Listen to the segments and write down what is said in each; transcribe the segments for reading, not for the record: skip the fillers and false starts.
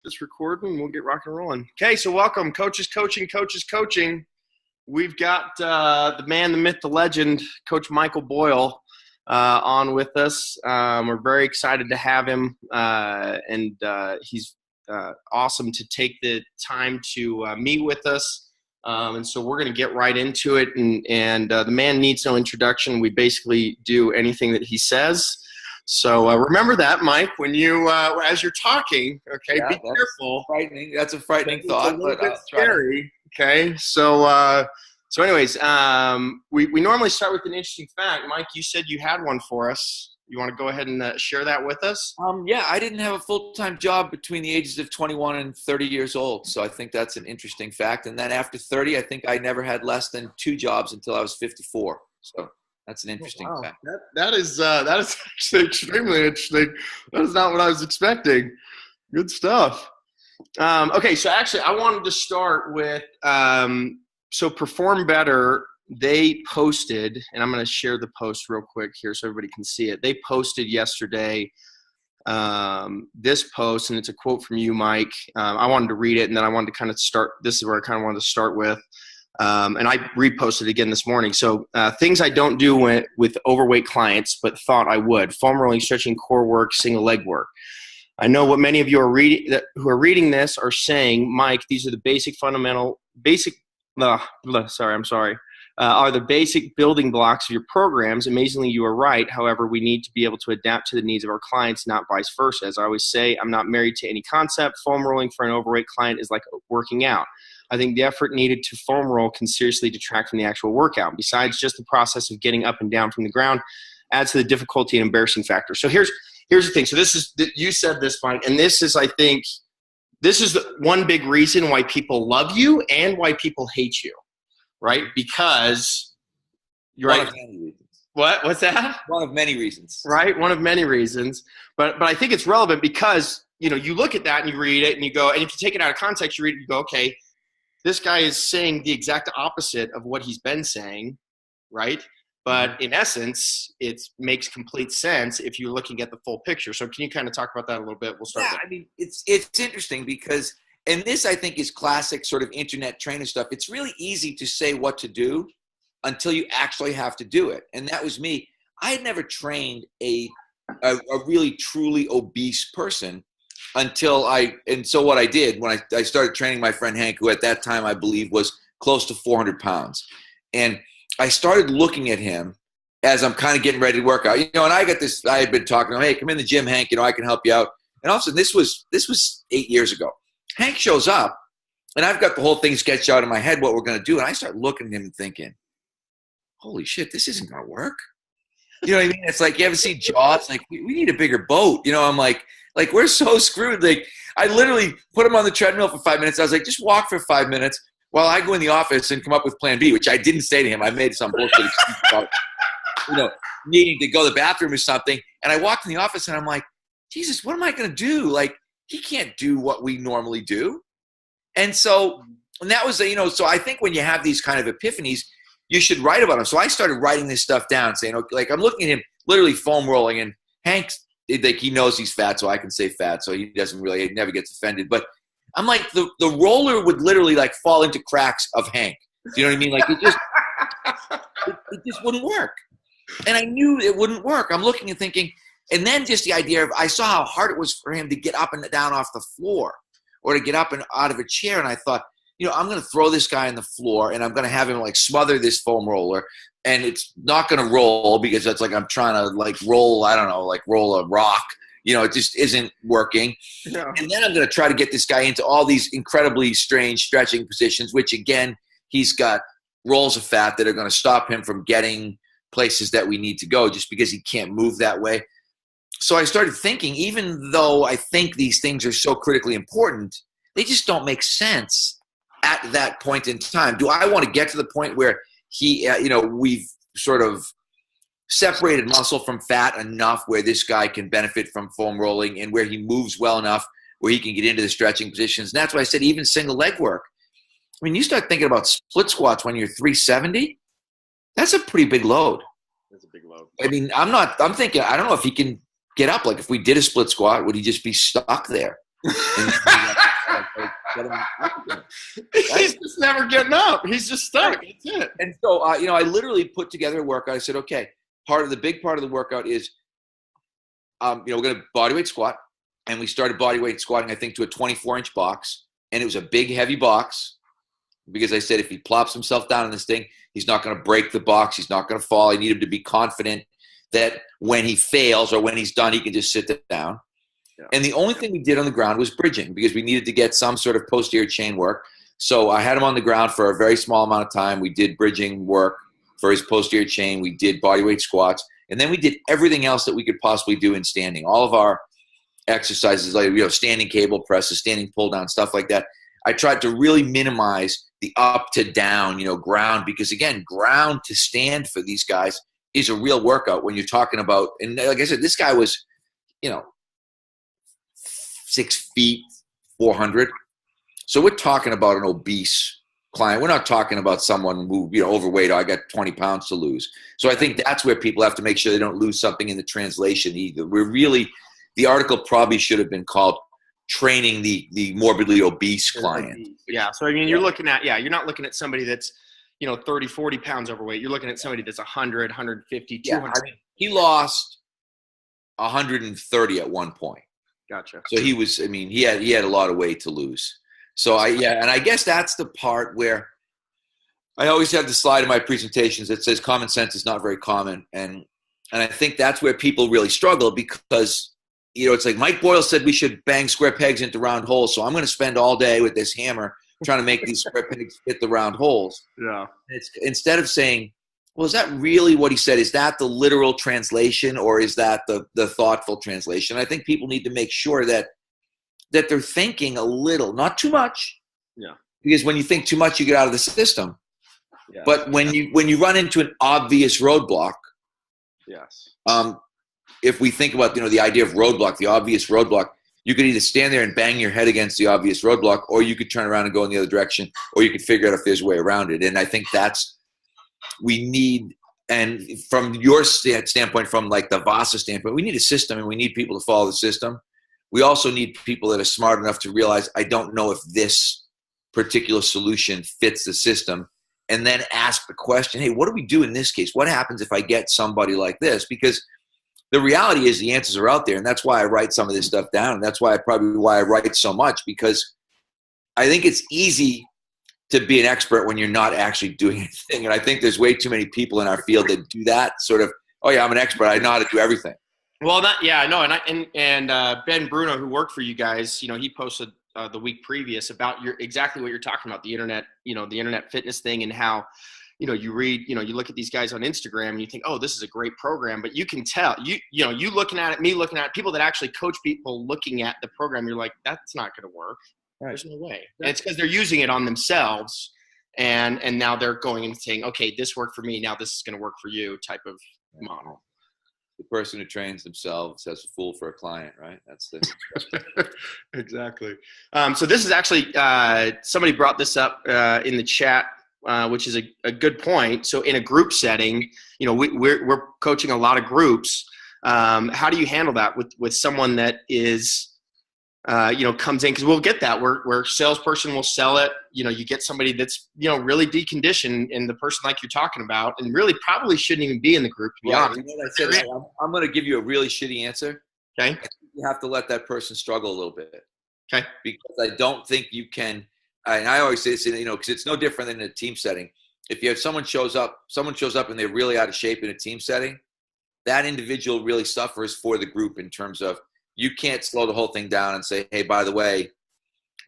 Just recording and we'll get rock and rolling. Okay, so welcome. Coaches Coaching. We've got the man, the myth, the legend, Coach Michael Boyle on with us. We're very excited to have him, and he's awesome to take the time to meet with us. And so we're going to get right into it. And the man needs no introduction. We basically do anything that he says. So remember that, Mike, when you, as you're talking, okay, be careful. Frightening. That's a frightening thought, but scary. Okay, so anyways, we normally start with an interesting fact. Mike, you said you had one for us. You want to go ahead and share that with us? Yeah, I didn't have a full-time job between the ages of 21 and 30 years old, so I think that's an interesting fact. And then after 30, I think I never had less than 2 jobs until I was 54. So that's an interesting fact. That is actually extremely interesting. That is not what I was expecting. Good stuff. Okay, so actually I wanted to start with so Perform Better, they posted, and I'm going to share the post real quick here so everybody can see it. They posted yesterday this post, and it's a quote from you, Mike. I wanted to read it, and then I wanted to kind of start. This is where I kind of wanted to start with. And I reposted again this morning. So things I don't do with overweight clients, but thought I would: foam rolling, stretching, core work, single leg work. I know what many of you who are reading this are saying, Mike, these are the are the basic building blocks of your programs. Amazingly, you are right. However, we need to be able to adapt to the needs of our clients, not vice versa. As I always say, I'm not married to any concept. Foam rolling for an overweight client is like working out. I think the effort needed to foam roll can seriously detract from the actual workout. Besides just the process of getting up and down from the ground, adds to the difficulty and embarrassing factor. So here's the thing. So you said this, Mike, and this is, I think, this is the one big reason why people love you and why people hate you, right? Because you're right. One of many reasons. What's that? One of many reasons. Right, one of many reasons. But I think it's relevant because, you look at that and you read it and you go, and if you take it out of context, you read it and you go, okay, this guy is saying the exact opposite of what he's been saying, right? But in essence, it makes complete sense if you're looking at the full picture. So can you kind of talk about that a little bit? We'll start. Yeah, I mean, it's interesting because, and this I think is classic sort of internet trainer stuff. It's really easy to say what to do until you actually have to do it. And that was me. I had never trained a really truly obese person so what I did when I started training my friend Hank, who at that time I believe was close to 400 pounds. And I started looking at him as I'm kind of getting ready to work out. And I had been talking to him, hey, come in the gym, Hank, I can help you out. And all of a sudden, this was 8 years ago. Hank shows up, and I've got the whole thing sketched out in my head, what we're going to do. And I start looking at him and thinking, holy shit, this isn't going to work. You know what I mean? It's like, you ever see Jaws? Like, we need a bigger boat. I'm like, we're so screwed. Like, I literally put him on the treadmill for 5 minutes. I was like, just walk for 5 minutes while I go in the office and come up with plan B, which I didn't say to him. I made some bullshit excuse about, needing to go to the bathroom or something. And I walked in the office and I'm like, Jesus, what am I going to do? Like, he can't do what we normally do. And that was, so I think when you have these kind of epiphanies, you should write about them. So I started writing this stuff down, saying, okay, like I'm looking at him literally foam rolling, and Hank's, like, he knows he's fat, so I can say fat, so he never gets offended. But I'm like, the roller would literally like fall into cracks of Hank. Do you know what I mean? Like, it just wouldn't work. And I knew it wouldn't work. I'm looking and thinking, and then just the idea of, I saw how hard it was for him to get up and down off the floor or to get up and out of a chair. And I thought, I'm going to throw this guy on the floor and I'm going to have him like smother this foam roller, and it's not going to roll because that's like I'm trying to like roll, I don't know, like roll a rock. It just isn't working. Yeah. And then I'm going to try to get this guy into all these incredibly strange stretching positions, which again, he's got rolls of fat that are going to stop him from getting places that we need to go just because he can't move that way. So I started thinking, even though I think these things are so critically important, they just don't make sense at that point in time. Do I want to get to the point where we've sort of separated muscle from fat enough where this guy can benefit from foam rolling and where he moves well enough where he can get into the stretching positions? And that's why I said even single leg work. I mean, you start thinking about split squats when you're 370, that's a pretty big load. That's a big load. I mean, I'm thinking, I don't know if he can get up. Like if we did a split squat, would he just be stuck there? He's just never getting up. He's just stuck. That's it. And so, I literally put together a workout. I said, okay, the big part of the workout is, we're going to bodyweight squat. And we started bodyweight squatting, I think, to a 24-inch box. And it was a big, heavy box because I said if he plops himself down in this thing, he's not going to break the box. He's not going to fall. I need him to be confident that when he fails or when he's done, he can just sit down. Yeah. And the only thing we did on the ground was bridging because we needed to get some sort of posterior chain work. So I had him on the ground for a very small amount of time. We did bridging work for his posterior chain. We did bodyweight squats. And then we did everything else that we could possibly do in standing. All of our exercises like standing cable presses, standing pull down, stuff like that. I tried to really minimize the up to down, ground, because again, ground to stand for these guys is a real workout when you're talking about, and like I said, this guy was, 6 feet, 400. So we're talking about an obese client. We're not talking about someone who, overweight, I got 20 pounds to lose. So I think that's where people have to make sure they don't lose something in the translation either. The article probably should have been called training the morbidly obese client. Yeah. So, you're looking at, you're not looking at somebody that's, 30, 40 pounds overweight. You're looking at somebody that's 100, 150, 200. He lost 130 at one point. Gotcha. So he was, he had a lot of weight to lose. So and I guess that's the part where I always have the slide in my presentations that says common sense is not very common. And I think that's where people really struggle because, it's like Mike Boyle said we should bang square pegs into round holes. So I'm going to spend all day with this hammer trying to make these square pegs fit the round holes. Yeah. Instead of saying, well, is that really what he said? Is that the literal translation or is that the thoughtful translation? I think people need to make sure that they're thinking a little, not too much. Yeah. Because when you think too much, you get out of the system. Yeah. But when you run into an obvious roadblock, yes. If we think about, the idea of roadblock, the obvious roadblock, you could either stand there and bang your head against the obvious roadblock, or you could turn around and go in the other direction, or you could figure out if there's a way around it. And I think we need, and from your standpoint, from like the Vasa standpoint, we need a system and we need people to follow the system. We also need people that are smart enough to realize, I don't know if this particular solution fits the system, and then ask the question, hey, what do we do in this case? What happens if I get somebody like this? Because the reality is the answers are out there, and that's why I write some of this stuff down, and that's why I write so much, because I think it's easy to be an expert when you're not actually doing anything. And I think there's way too many people in our field that do that sort of, oh yeah, I'm an expert, I know how to do everything. Well, and Ben Bruno, who worked for you guys, he posted the week previous about exactly what you're talking about, the internet, the internet fitness thing, and how, you read, you look at these guys on Instagram and you think, oh, this is a great program, but you can tell, you looking at it, me looking at it, people that actually coach people looking at the program, you're like, that's not going to work. Right. There's no way. And it's because they're using it on themselves, and now they're going and saying, okay, this worked for me, now this is going to work for you type of model. The person who trains themselves has a fool for a client, right? That's the exactly. So this is actually somebody brought this up in the chat, which is a good point. So in a group setting, we're coaching a lot of groups. How do you handle that with someone that is comes in, because we'll get that where salesperson will sell it. You get somebody that's, really deconditioned, and the person like you're talking about, and really probably shouldn't even be in the group, to be honest. I'm going to give you a really shitty answer. Okay. You have to let that person struggle a little bit. Okay. Because I don't think you can, and I always say this, because it's no different than in a team setting. If you have someone shows up and they're really out of shape in a team setting, that individual really suffers for the group in terms of, you can't slow the whole thing down and say, hey, by the way.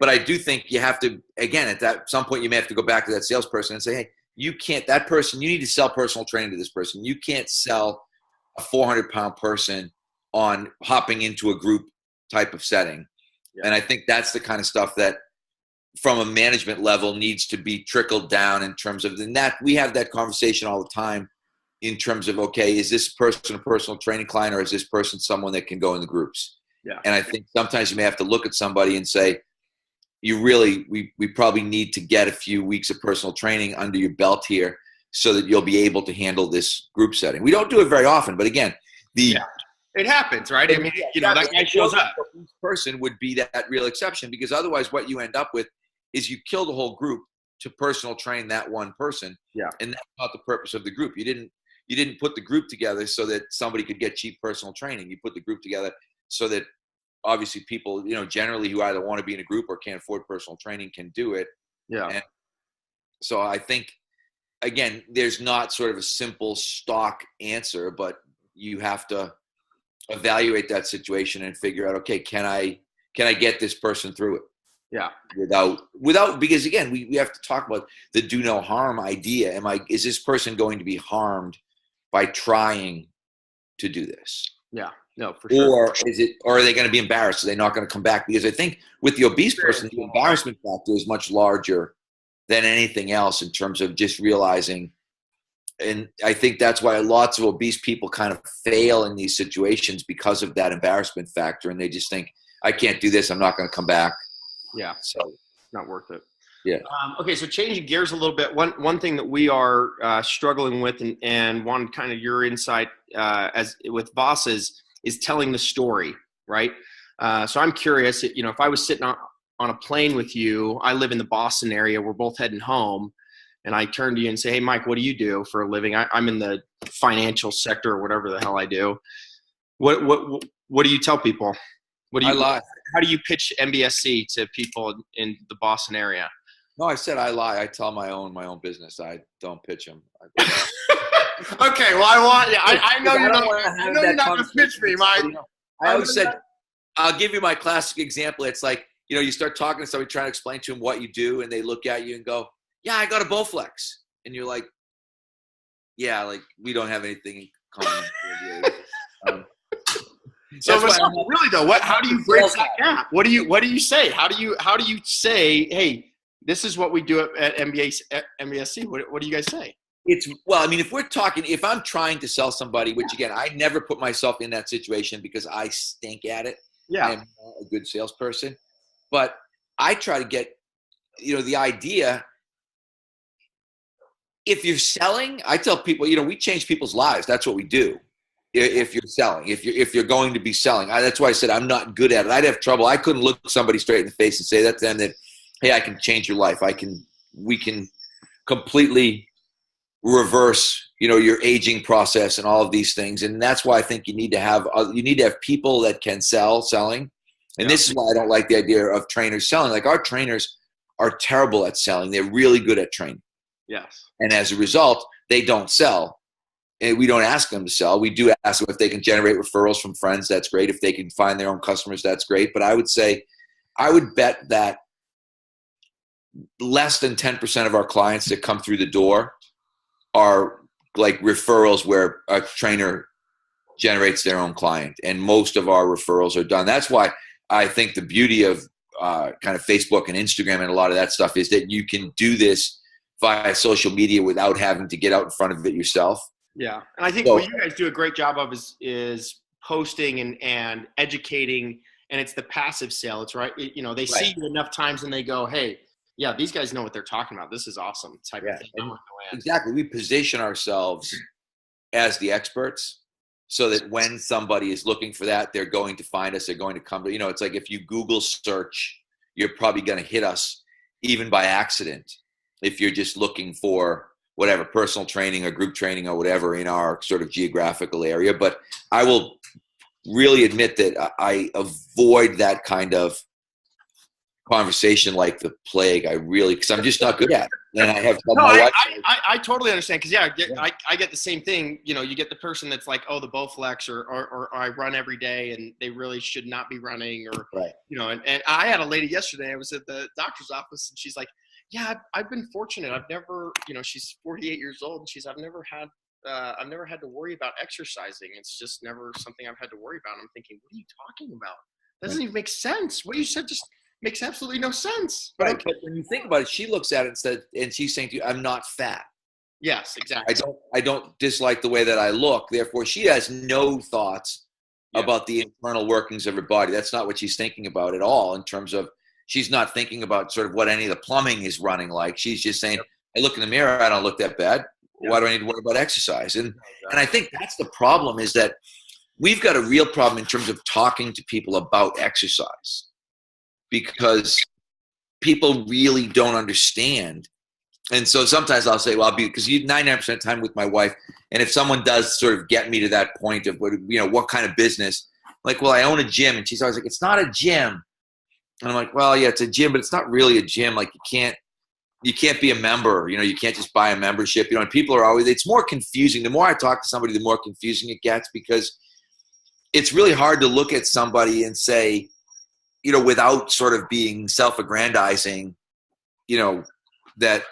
But I do think you have to, again, at some point you may have to go back to that salesperson and say, hey, you need to sell personal training to this person. You can't sell a 400-pound person on hopping into a group type of setting. Yeah. And I think that's the kind of stuff that from a management level needs to be trickled down in terms of, and that we have that conversation all the time in terms of, okay, is this person a personal training client, or is this person someone that can go in the groups? Yeah. And I think sometimes you may have to look at somebody and say, we probably need to get a few weeks of personal training under your belt here so that you'll be able to handle this group setting. We don't do it very often, but again, it happens, right? I mean, that guy shows up. Each person would be that real exception, because otherwise what you end up with is you kill the whole group to personal train that one person. Yeah. And that's not the purpose of the group. You didn't put the group together so that somebody could get cheap personal training. You put the group together so that obviously people, generally who either want to be in a group or can't afford personal training can do it. Yeah. And so I think, again, there's not sort of a simple stock answer, but you have to evaluate that situation and figure out, okay, can I get this person through it? Yeah. Without, because again, we have to talk about the do no harm idea. Is this person going to be harmed by trying to do this? Yeah. No, for sure. Or are they going to be embarrassed? Are they not going to come back? Because I think with the obese person, the embarrassment factor is much larger than anything else in terms of just realizing. And I think that's why lots of obese people kind of fail in these situations because of that embarrassment factor. And they just think, I can't do this. I'm not going to come back. Yeah. So not worth it. Yeah. Okay. So changing gears a little bit, one thing that we are struggling with and wanted kind of your insight as with bosses is telling the story, right? So I'm curious, if I was sitting on a plane with you, I live in the Boston area, we're both heading home, and I turn to you and say, hey, Mike, what do you do for a living? I'm in the financial sector or whatever the hell I do. What do you tell people? I lie. How do you pitch MBSC to people in the Boston area? No, I said I lie. I tell my own business. I don't pitch them. Okay, well, I know you're not going to pitch me, Mike. I always said, I'll give you my classic example. It's like, you start talking to somebody, trying to explain to them what you do, and they look at you and go, yeah, I got a Bowflex. And you're like, yeah, like, we don't have anything in common. So really though, how do you break that gap? What do you say? How do you say, hey, this is what we do at MBSC? What do you guys say? If I'm trying to sell somebody, which again, I never put myself in that situation because I stink at it. Yeah. I'm not a good salesperson, but I try to get, the idea. If you're selling, I tell people, we change people's lives. That's what we do. If you're selling, if you're going to be selling, that's why I said I'm not good at it. I'd have trouble. I couldn't look somebody straight in the face and say that to them that, hey, I can change your life. We can completely reverse, your aging process and all of these things. And that's why I think you need to have people that can selling. And this is why I don't like the idea of trainers selling. Like, our trainers are terrible at selling. They're really good at training. Yes. And as a result, they don't sell. And we don't ask them to sell. We do ask them if they can generate referrals from friends. That's great. If they can find their own customers, that's great. But I would bet that less than 10% of our clients that come through the door are like referrals where a trainer generates their own client. And most of our referrals are done. That's why I think the beauty of kind of Facebook and Instagram and a lot of that stuff is that you can do this via social media without having to get out in front of it yourself. Yeah. And I think what you guys do a great job of is posting and educating, and it's the passive sale. It's right. They see you enough times and they go, hey, yeah, these guys know what they're talking about. This is awesome type of thing. Exactly. We position ourselves as the experts so that when somebody is looking for that, they're going to find us. They're going to come to, it's like if you Google search, you're probably going to hit us even by accident if you're just looking for whatever, personal training or group training or whatever in our sort of geographical area. But I will really admit that I avoid that kind of conversation like the plague. because I'm just not good at it. And I have I totally understand. Cause I get the same thing. You get the person that's like, oh, the Bowflex or I run every day and they really should not be running or, and I had a lady yesterday, I was at the doctor's office and she's like, yeah, I've been fortunate. I've never, she's 48 years old and I've never had to worry about exercising. It's just never something I've had to worry about. I'm thinking, what are you talking about? That doesn't even make sense. What you said just makes absolutely no sense. But okay. But when you think about it, she looks at it and she's saying to you, I'm not fat. Yes, exactly. I don't dislike the way that I look. Therefore, she has no thoughts about the internal workings of her body. That's not what she's thinking about at all in terms of, she's not thinking about sort of what any of the plumbing is running like. She's just saying, I look in the mirror, I don't look that bad. Why do I need to worry about exercise? And I think that's the problem, is that we've got a real problem in terms of talking to people about exercise, because people really don't understand. And so sometimes I'll say, well, I'll be, because 99% of the time with my wife, and if someone does sort of get me to that point of, what kind of business, like, well, I own a gym. And she's always like, it's not a gym. And I'm like, well, yeah, it's a gym, but it's not really a gym. Like, you can't be a member, you can't just buy a membership, and people are always, it's more confusing. The more I talk to somebody, the more confusing it gets, because it's really hard to look at somebody and say, without sort of being self-aggrandizing, that,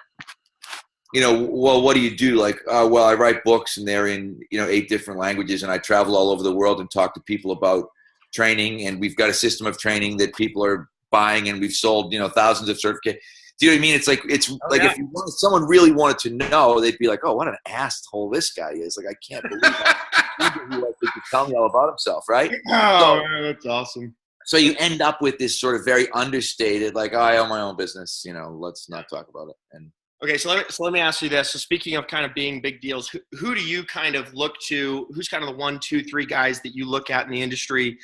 well, what do you do? Like, well, I write books and they're in, 8 different languages, and I travel all over the world and talk to people about training, and we've got a system of training that people are buying, and we've sold, thousands of certificates. Do you know what I mean? It's like, if someone really wanted to know, they'd be like, oh, what an asshole this guy is. Like, I can't believe who I think could tell me all about himself, right? Man, that's awesome. So you end up with this sort of very understated, like, oh, I own my own business, let's not talk about it. And okay, so let me ask you this. So speaking of kind of being big deals, who do you kind of look to? Who's kind of the 1, 2, 3 guys that you look at in the industry,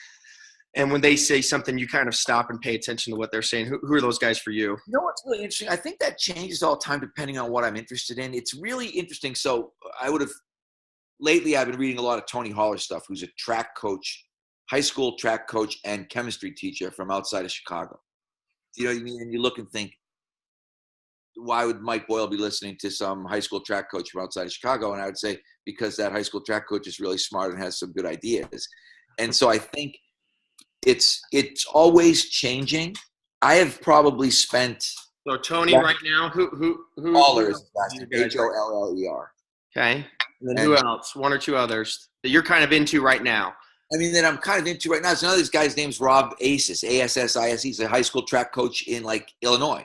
and when they say something, you kind of stop and pay attention to what they're saying? Who are those guys for you? What's really interesting? I think that changes all the time depending on what I'm interested in. It's really interesting. So lately I've been reading a lot of Tony Holler stuff, who's a track coach, high school track coach and chemistry teacher from outside of Chicago. You know what I mean? And you look and think, why would Mike Boyle be listening to some high school track coach from outside of Chicago? And I would say, because that high school track coach is really smart and has some good ideas. And so I think it's always changing. I have probably spent. So Tony right now, who Holler is Holler. Okay. And then who else? 1 or 2 others that you're kind of into right now? I mean, that I'm kind of into right now. So another guy's name's Rob Asis, ASSIS. He's a high school track coach in Illinois.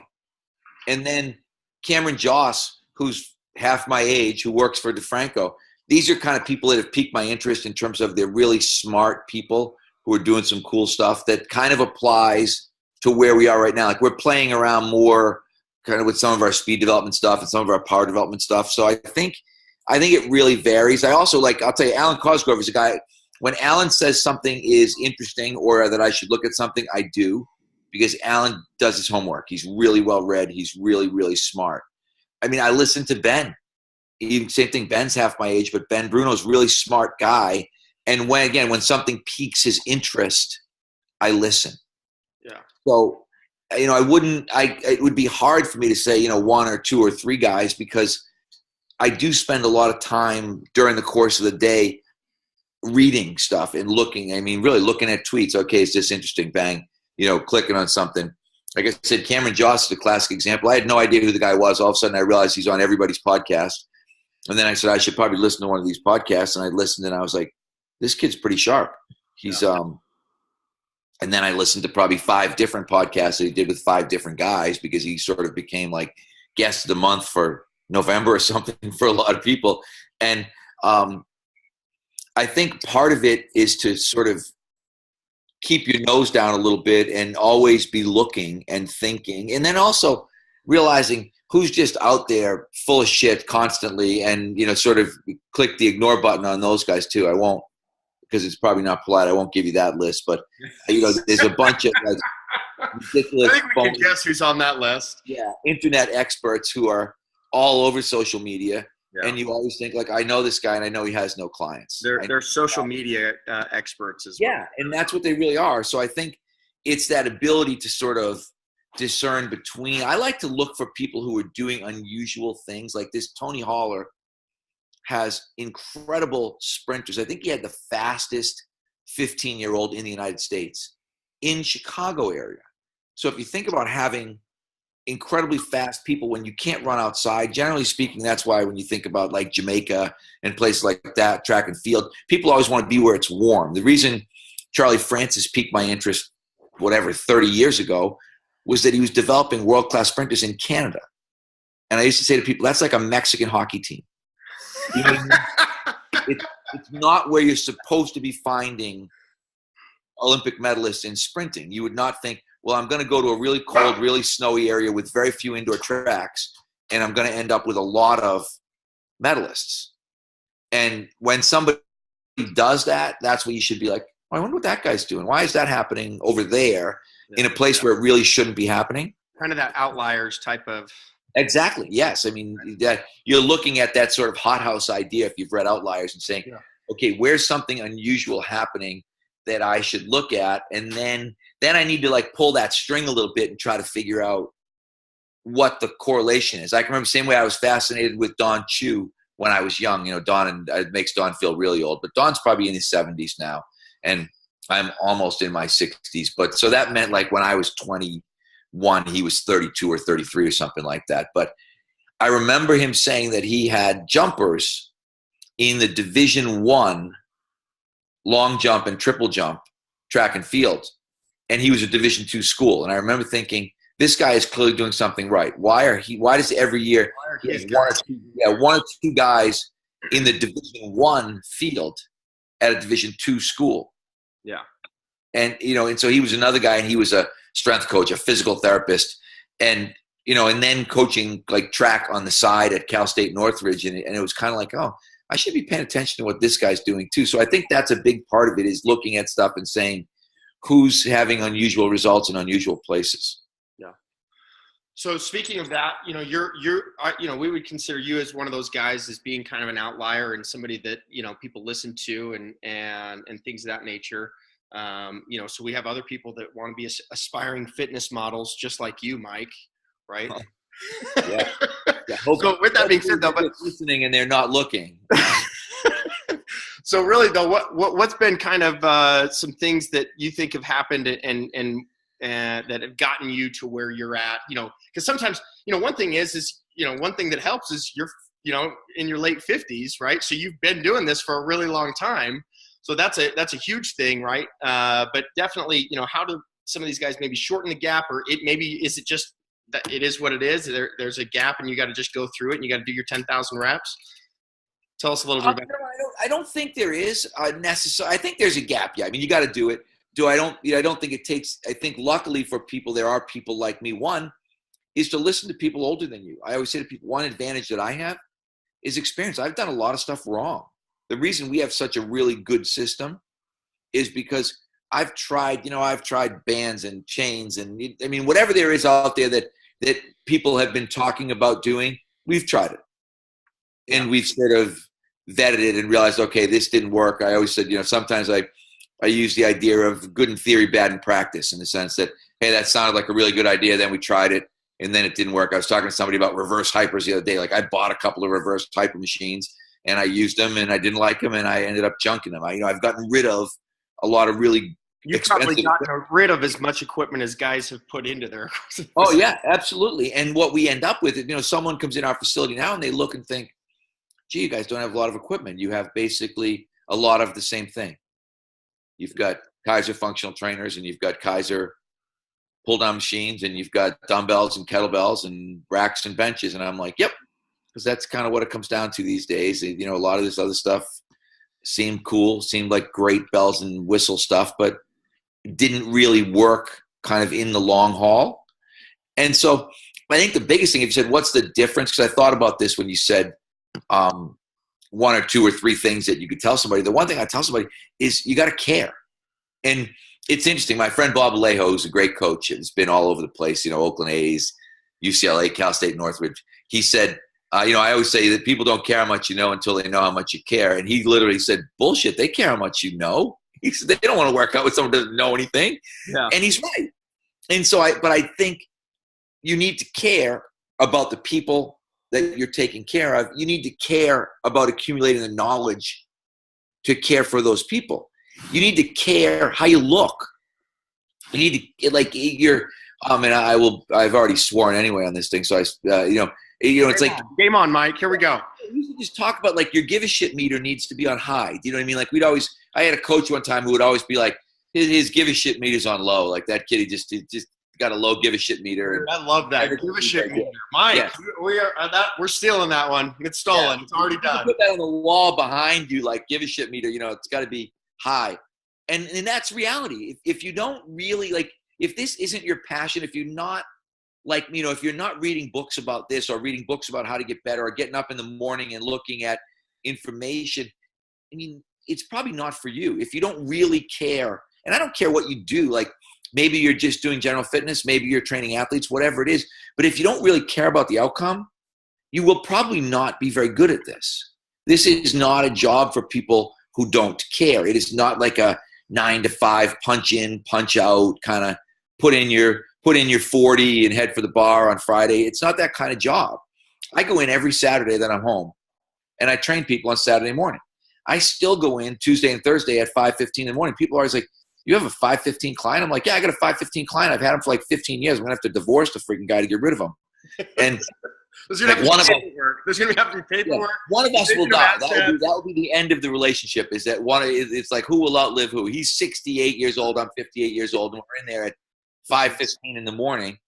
And then Cameron Joss, who's half my age, who works for DeFranco. These are kind of people that have piqued my interest in terms of they're really smart people who are doing some cool stuff that kind of applies to where we are right now. Like, we're playing around more kind of with some of our speed development stuff and some of our power development stuff. So I think it really varies. I also I'll tell you, Alan Cosgrove is a guy, when Alan says something is interesting or that I should look at something, I do, because Alan does his homework. He's really well read. He's really, really smart. I mean, I listen to Ben. Even same thing. Ben's half my age, but Ben Bruno's a really smart guy. And when something piques his interest, I listen. Yeah. So, it would be hard for me to say, 1 or 2 or 3 guys, because I do spend a lot of time during the course of the day reading stuff and looking. I mean, really looking at tweets. Okay, is this interesting? Bang, clicking on something. Like I said, Cameron Joss is a classic example. I had no idea who the guy was. All of a sudden, I realized he's on everybody's podcast. And then I said, I should probably listen to one of these podcasts. And I listened, and I was like, this kid's pretty sharp. He's and then I listened to probably 5 different podcasts that he did with 5 different guys, because he sort of became like guest of the month for November or something for a lot of people. And I think part of it is to sort of keep your nose down a little bit and always be looking and thinking, and then also realizing who's just out there full of shit constantly, and sort of click the ignore button on those guys too. I won't, because it's probably not polite. I won't give you that list, but there's a bunch of ridiculous. I think we can guess who's on that list. Yeah, internet experts who are all over social media. Yeah. And you always think, like, I know this guy and I know he has no clients. They're social media experts as well. Yeah, and that's what they really are. So I think it's that ability to sort of discern between. I like to look for people who are doing unusual things. Like this Tony Holler has incredible sprinters. I think he had the fastest 15-year-old in the United States in Chicago area. So if you think about having incredibly fast people when you can't run outside, generally speaking, that's why when you think about like Jamaica and places like that, track and field, people always want to be where it's warm. The reason Charlie Francis piqued my interest, 30 years ago, was that he was developing world-class sprinters in Canada. And I used to say to people, that's like a Mexican hockey team. You know what I mean? It's not where you're supposed to be finding Olympic medalists in sprinting. You would not think, well, I'm going to go to a really cold, really snowy area with very few indoor tracks, and I'm going to end up with a lot of medalists. And when somebody does that, that's when you should be like, I wonder what that guy's doing. Why is that happening over there in a place where it really shouldn't be happening? kind of that outliers type of. Exactly. Yes. I mean, that you're looking at that sort of hothouse idea if you've read Outliers and saying, okay, where's something unusual happening that I should look at? And then I need to like pull that string a little bit and try to figure out what the correlation is. I can remember the same way I was fascinated with Don Chu when I was young. You know, Don, and it makes Don feel really old, but Don's probably in his 70s now. And I'm almost in my 60s. But so that meant like when I was 21, he was 32 or 33 or something like that. But I remember him saying that he had jumpers in the Division I long jump and triple jump track and field. And he was a Division II school. And I remember thinking, this guy is clearly doing something right. Why does every year he has one or two guys in the Division I field at a Division II school? Yeah. And, you know, and so he was another guy, and he was a strength coach, a physical therapist, and, you know, and then coaching like track on the side at Cal State Northridge. And it was kind of like, oh, I should be paying attention to what this guy's doing too. So I think that's a big part of it, is looking at stuff and saying who's having unusual results in unusual places. Yeah. So speaking of that, you know, you know, we would consider you as one of those guys as being kind of an outlier and somebody that, you know, people listen to and things of that nature. You know, so we have other people that want to be aspiring fitness models, just like you, Mike, right? Oh, yeah. So with that being said, though, but listening and they're not looking. So really, though, what's been kind of some things that you think have happened and that have gotten you to where you're at? You know, because sometimes, you know, one thing is you know, one thing that helps is you're, you know, in your late 50s, right? So you've been doing this for a really long time. So that's a huge thing, right? But definitely, you know, how do some of these guys maybe shorten the gap, or is it just that it is what it is? There's a gap and you got to just go through it and you got to do your 10,000 reps. Tell us a little bit about that. I don't think there is necessary. I think there's a gap. Yeah. I mean, you got to do it. I don't think it takes, I think luckily for people, there are people like me. One is to listen to people older than you. I always say to people, one advantage that I have is experience. I've done a lot of stuff wrong. The reason we have such a really good system is because I've tried bands and chains and, I mean, whatever there is out there that people have been talking about doing, we've tried it. And we've sort of vetted it and realized, okay, this didn't work. I always said, you know, sometimes I use the idea of good in theory, bad in practice, in the sense that, hey, that sounded like a really good idea. Then we tried it and then it didn't work. I was talking to somebody about reverse hypers the other day. Like, I bought a couple of reverse hyper machines and I used them and I didn't like them and I ended up junking them. I've gotten rid of a lot of really probably gotten rid of as much equipment as guys have put into their equipment. Oh yeah, absolutely. And what we end up with, you know, someone comes in our facility now and they look and think, gee, you guys don't have a lot of equipment. You have basically a lot of the same thing. You've got Kaiser functional trainers and you've got Kaiser pull down machines and you've got dumbbells and kettlebells and racks and benches. And I'm like, yep, because that's kind of what it comes down to these days. You know, a lot of this other stuff seemed cool, seemed like great bells and whistle stuff, but didn't really work kind of in the long haul. And so I think the biggest thing, if you said, what's the difference? Because I thought about this when you said one or two or three things that you could tell somebody. The one thing I tell somebody is you got to care. And it's interesting. My friend Bob Alejo, who's a great coach, has been all over the place, you know, Oakland A's, UCLA, Cal State Northridge. He said, you know, I always say that people don't care how much you know until they know how much you care. And he literally said, bullshit, they care how much you know. He said, they don't want to work out with someone who doesn't know anything. Yeah. And he's right. And so but I think you need to care about the people that you're taking care of. You need to care about accumulating the knowledge to care for those people. You need to care how you look. You need to, like, you're, and I've already sworn anyway on this thing. So it's like, game on, Mike. Here we go. We should just talk about, like, your give a shit meter needs to be on high. Do you know what I mean? Like, I had a coach one time who would always be like, his give a shit meter's on low. Like, that kid, he just got a low give a shit meter. I love that. Give a shit meter. Mike, yeah. We're stealing that one. It's stolen. Yeah. It's already done. Put that on the wall behind you, like, give a shit meter. You know, it's got to be high. And that's reality. If you don't really, like, if this isn't your passion, if you're not, like, you know, if you're not reading books about this or reading books about how to get better or getting up in the morning and looking at information, I mean, it's probably not for you. If you don't really care, and I don't care what you do, like, Maybe you're just doing general fitness. Maybe you're training athletes, whatever it is. But if you don't really care about the outcome, you will probably not be very good at this. This is not a job for people who don't care. It is not like a 9 to 5 punch in, punch out kind of put in your 40 and head for the bar on Friday. It's not that kind of job. I go in every Saturday that I'm home, and I train people on Saturday morning. I still go in Tuesday and Thursday at 5:15 in the morning. People are always like, "You have a 5:15 client?" I'm like, "Yeah, I got a 5:15 client. I've had him for like 15 years. I'm gonna have to divorce the freaking guy to get rid of him." And there's gonna have to be paperwork. There's gonna have to be paperwork. Yeah, one of us will die. That will be the end of the relationship. Is that one? It's like, who will outlive who? He's 68 years old. I'm 58 years old, and we're in there at 5:15 in the morning.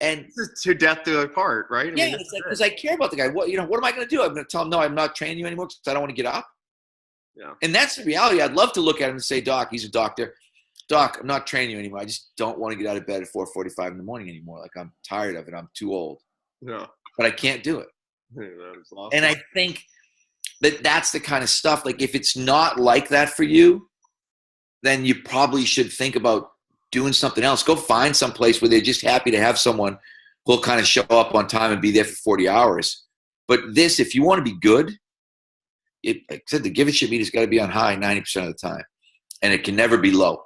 And this is to death do apart, right? Yeah, it's like, because I care about the guy. What am I going to do? I'm going to tell him, no, I'm not training you anymore because I don't want to get up. Yeah. And that's the reality. I'd love to look at him and say, Doc, he's a doctor. Doc, I'm not training you anymore. I just don't want to get out of bed at 4:45 in the morning anymore. Like, I'm tired of it. I'm too old. Yeah. But I can't do it. Yeah, that is awesome. And I think that's the kind of stuff, like, if it's not like that for you, then you probably should think about doing something else. Go find some place where they're just happy to have someone who'll kind of show up on time and be there for 40 hours. But this, if you want to be good, like I said, the give a shit meter's got to be on high 90% of the time. And it can never be low.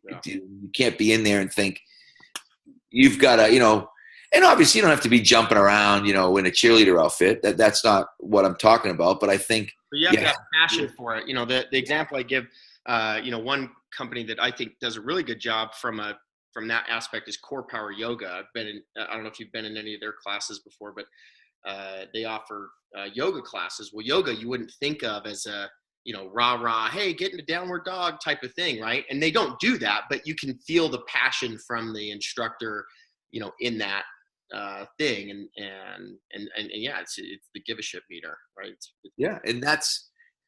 Yeah. You can't be in there and think you've got to, and obviously you don't have to be jumping around, in a cheerleader outfit. That's not what I'm talking about. But I think you have to have passion for it. The example I give, one company that I think does a really good job from that aspect is Core Power Yoga. I don't know if you've been in any of their classes before, but they offer yoga classes. Well, yoga you wouldn't think of as a rah, hey, get into downward dog type of thing, right? And they don't do that, but you can feel the passion from the instructor, in that thing, and yeah, it's the give a shit meter, right? Yeah,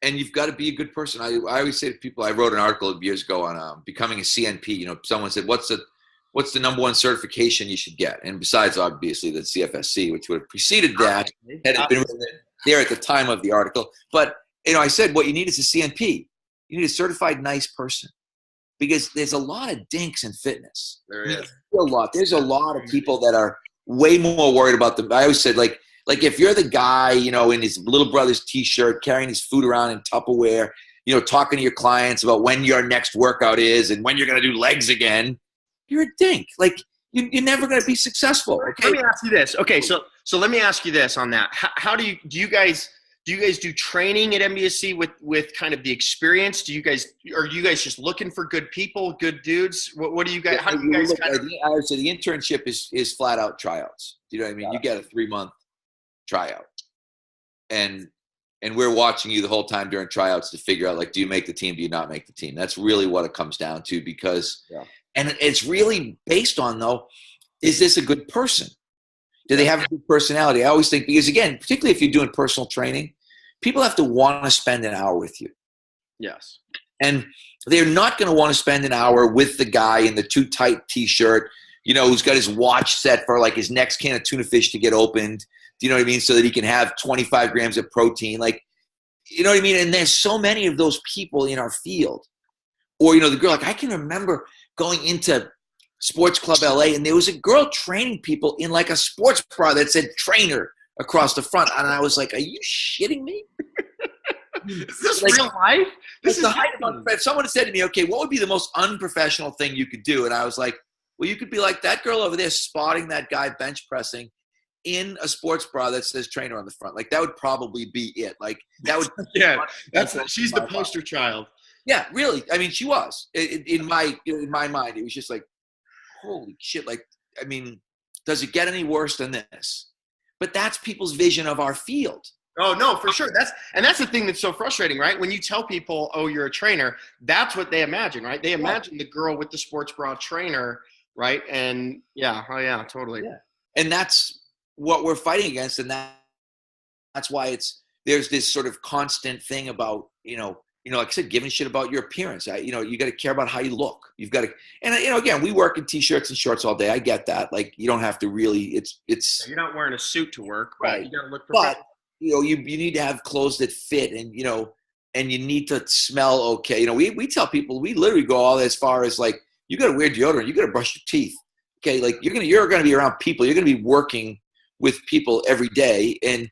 and you've got to be a good person. I always say to people, I wrote an article years ago on becoming a CNP. Someone said, what's the number one certification you should get? And besides, obviously, the CFSC, which would have preceded that, had been written there at the time of the article. But, I said, what you need is a CNP. You need a certified nice person. Because there's a lot of dinks in fitness. There is. There's a lot of people that are way more worried about them. I always said, like if you're the guy, in his little brother's T-shirt, carrying his food around in Tupperware, talking to your clients about when your next workout is and when you're going to do legs again, you're a dink. Like, you're never going to be successful. Okay? Let me ask you this. Okay, so let me ask you this on that. How do you guys do training at MBSC with kind of the experience? Are you guys just looking for good people, good dudes? What do you guys? How do you guys? I would say the internship is flat out tryouts. Do you know what I mean? You get a 3-month tryout, and we're watching you the whole time during tryouts to figure out, like, do you make the team? Do you not make the team? That's really what it comes down to, because, and it's really based on, though, is this a good person? Do they have a good personality? I always think, because again, particularly if you're doing personal training, people have to want to spend an hour with you. Yes. And they're not going to want to spend an hour with the guy in the too tight T-shirt, who's got his watch set for like his next can of tuna fish to get opened. Do you know what I mean? So that he can have 25 grams of protein. Like, you know what I mean? And there's so many of those people in our field. Or, the girl, like, I can remember going into Sports Club LA, and there was a girl training people in like a sports bra that said trainer across the front. And I was like, are you shitting me? Is this real life? This is the height of someone said to me, okay, what would be the most unprofessional thing you could do? And I was like, well, you could be like that girl over there spotting that guy bench pressing in a sports bra that says trainer on the front. Like, that would probably be it. Like, that would she's the poster child. Yeah, really. I mean, she was in my mind. It was just like, holy shit. Like, I mean, does it get any worse than this? But that's people's vision of our field. Oh, no, for sure. That's the thing that's so frustrating, right? When you tell people, oh, you're a trainer, that's what they imagine, right? They imagine the girl with the sports bra trainer, right? And yeah, totally. Yeah. And that's what we're fighting against. And that's why there's this sort of constant thing about, like I said, giving shit about your appearance. You got to care about how you look. You've got to, and again, we work in T-shirts and shorts all day. I get that. Like, you don't have to really. It's. You're not wearing a suit to work, right? You got to look professional. But you need to have clothes that fit, and and you need to smell okay. We tell people, we literally go all as far as like, You got to wear deodorant. You got to brush your teeth. Okay, like you're gonna be around people. You're gonna be working with people every day, and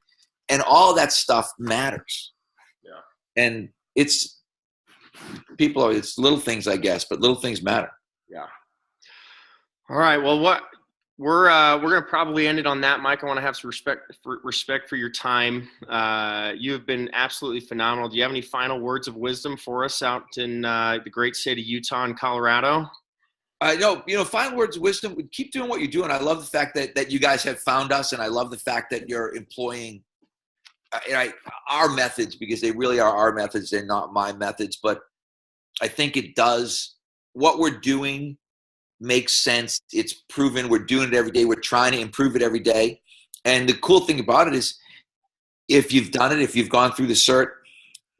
all that stuff matters. Yeah. And it's little things, I guess, but little things matter. Yeah. All right. Well, we're gonna probably end it on that, Mike. I want to have some respect for your time. You have been absolutely phenomenal. Do you have any final words of wisdom for us out in the great state of Utah and Colorado? No, final words of wisdom. Keep doing what you're doing. I love the fact that you guys have found us, and I love the fact that you're employing our methods, because they really are our methods. They're not my methods, but I think it does. What we're doing makes sense. It's proven. We're doing it every day. We're trying to improve it every day. And the cool thing about it is, if you've done it, if you've gone through the cert,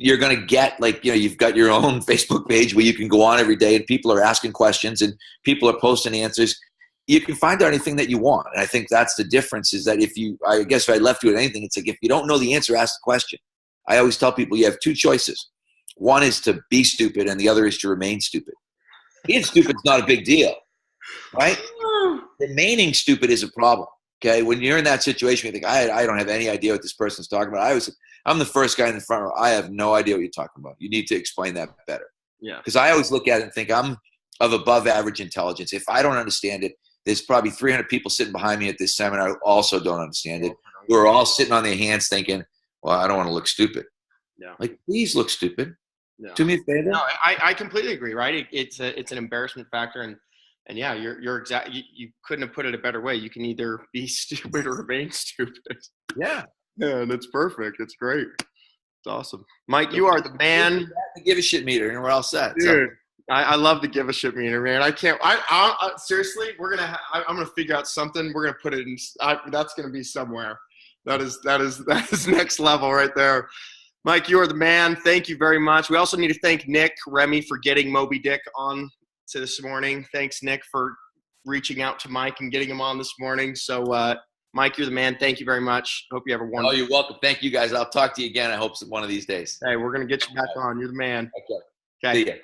you're going to get, you've got your own Facebook page where you can go on every day and people are asking questions and people are posting answers. You can find out anything that you want. And I think that's the difference, is that I guess if I left you with anything, it's like, if you don't know the answer, ask the question. I always tell people you have two choices. One is to be stupid and the other is to remain stupid. Being stupid is not a big deal, right? Remaining stupid is a problem. Okay, when you're in that situation, you think, I don't have any idea what this person's talking about. I'm the first guy in the front row. I have no idea what you're talking about. You need to explain that better. Yeah. Because I always look at it and think I'm of above average intelligence. If I don't understand it, there's probably 300 people sitting behind me at this seminar who also don't understand it, who are all sitting on their hands thinking, well, I don't want to look stupid. Yeah. Like, please look stupid. No. Do me a favor. No, I completely agree. Right? It's an embarrassment factor, and yeah, you're exact. You couldn't have put it a better way. You can either be stupid or remain stupid. Yeah. Yeah, that's perfect. It's great. It's awesome. Mike, you are the man. The give a shit meter, and we're all set. Dude, So. I love the give a shit meter, man. I can't. I seriously, I'm gonna figure out something. We're gonna put it in. That's gonna be somewhere. That is next level right there. Mike, you are the man. Thank you very much. We also need to thank Nick Remy for getting Moby Dick on to this morning. Thanks, Nick, for reaching out to Mike and getting him on this morning. So, Mike, you're the man. Thank you very much. Hope you have a wonderful. Oh, you're welcome. Thank you, guys. I'll talk to you again. I hope one of these days. Hey, we're gonna get you back on. You're the man. Okay. Okay. See ya.